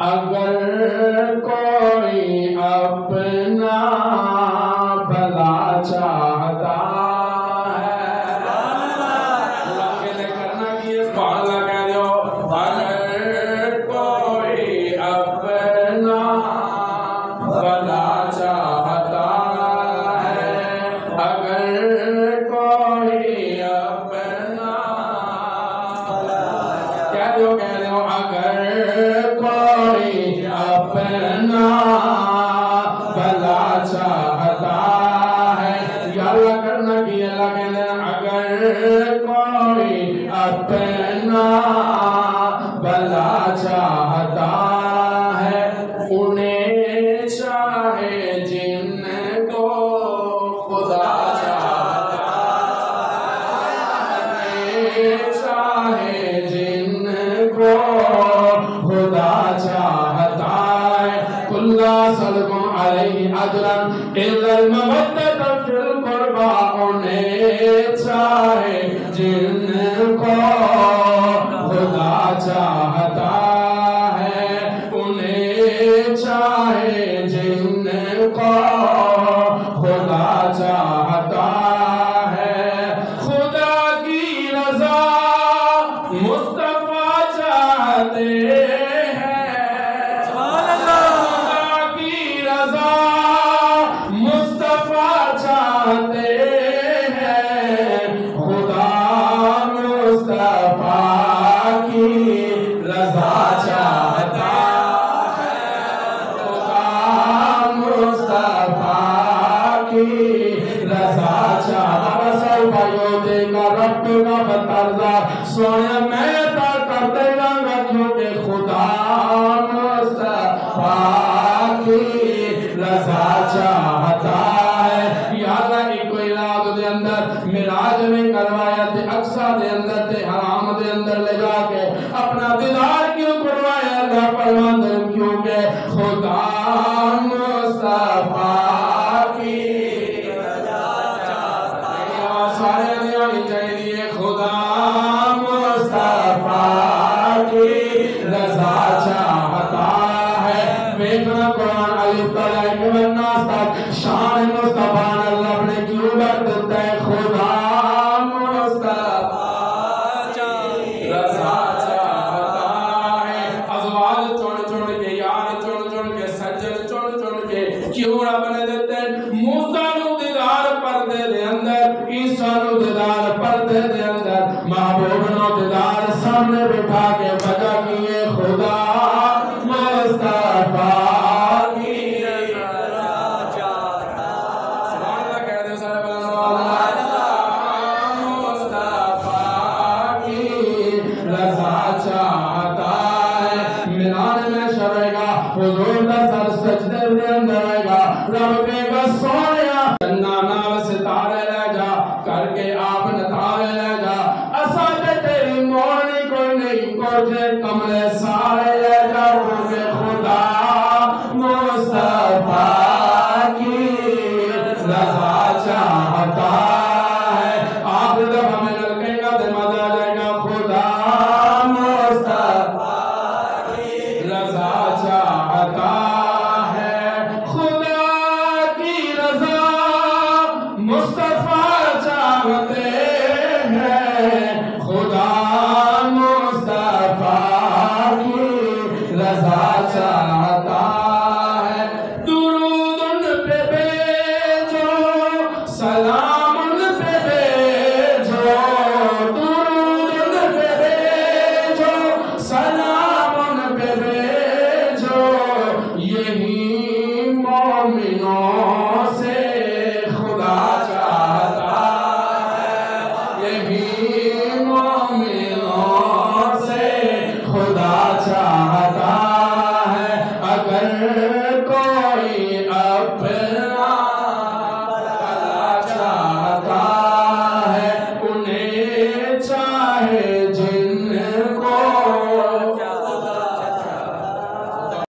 اگر کوئی اپنا بھلا چاہتا ہے اللہ کے لئے کرنا کیے سبحان اللہ کہہ دیو اگر کوئی اپنا بھلا چاہتا ہے اگر کوئی اپنا کہہ دیو اگر کوئی اپنا بھلا چاہتا ہے یا اللہ کرنا کی اللہ کہنے اگر کوئی اپنا بھلا چاہتا ہے انہیں چاہے جن کو خدا چاہتا ہے چاہے جن کو خدا چاہتا ہے کل سلکم علیہ اجرا الا المودۃ فی القربى انہیں چاہے جن کو خدا چاہتا ہے انہیں چاہے جن کو خدا چاہتا ہے خدا کی رضا مصطفیٰ چاہتے ہیں خدا کی رضا مصطفیٰ چاہتے ہیں خدا مصطفیٰ کی رضا چاہتا ہے خدا مصطفیٰ کی رضا چاہتا ہے سوف یعطیک ربک فترضی سونے میں کرتے گا کیونکہ خدا مصطفیٰ کی رضا چاہتا ہے یا اللہ ایک کوئی رات دے اندر معراج میں کروایا تے اقصی دے اندر تے حرام دے اندر لے جا کے اپنا دیدار کیوں کروایا اللہ پروانہ کیونکہ خدا مصطفیٰ کی رضا چاہتا ہے سارے دیانی چاہیے خدا مصطفیٰ کی رضا چاہتا ہے ویکھنا قرآن الف تا لے کے الناس تک شان مصطفیٰ نے اللہ اپنے کیوں کر دیتا ہے خدا مصطفیٰ کی رضا چاہتا ہے ازواج چن چن کے یار چن چن کے سجن چن چن کے کیوں رب نے دیتے ہیں موسیٰ نو دیدار پردے دے اندر عیسیٰ نو دیدار پردے دے اندر محبوب نو دیدار سامنے بٹھا کے بجا کیے خدا مصطفیٰ کی رضا چاہتا سبحان اللہ کہہ دے سارے بلند سبحان اللہ مصطفیٰ کی رضا چاہتا ہے میدان میں شرے گا حضور کا سر سجدے دے اندر آئے گا رب کے گا سونیا جنہ نال ستارے لے جا کر کے آپ نتارے لے جا اساتے تیری مورنی کوئی نہیں کوجے کملے سارے لے جا کیونکہ خدا مصطفیٰ کی رضا چاہتا ہے آپ جب ہمیں لڑکے گا دے مزہ آ جائے گا خدا مصطفیٰ کی رضا چاہتا ہے خدا کی رضا مصطفیٰ چاہتے ہیں خدا مصطفیٰ کی رضا چاہتا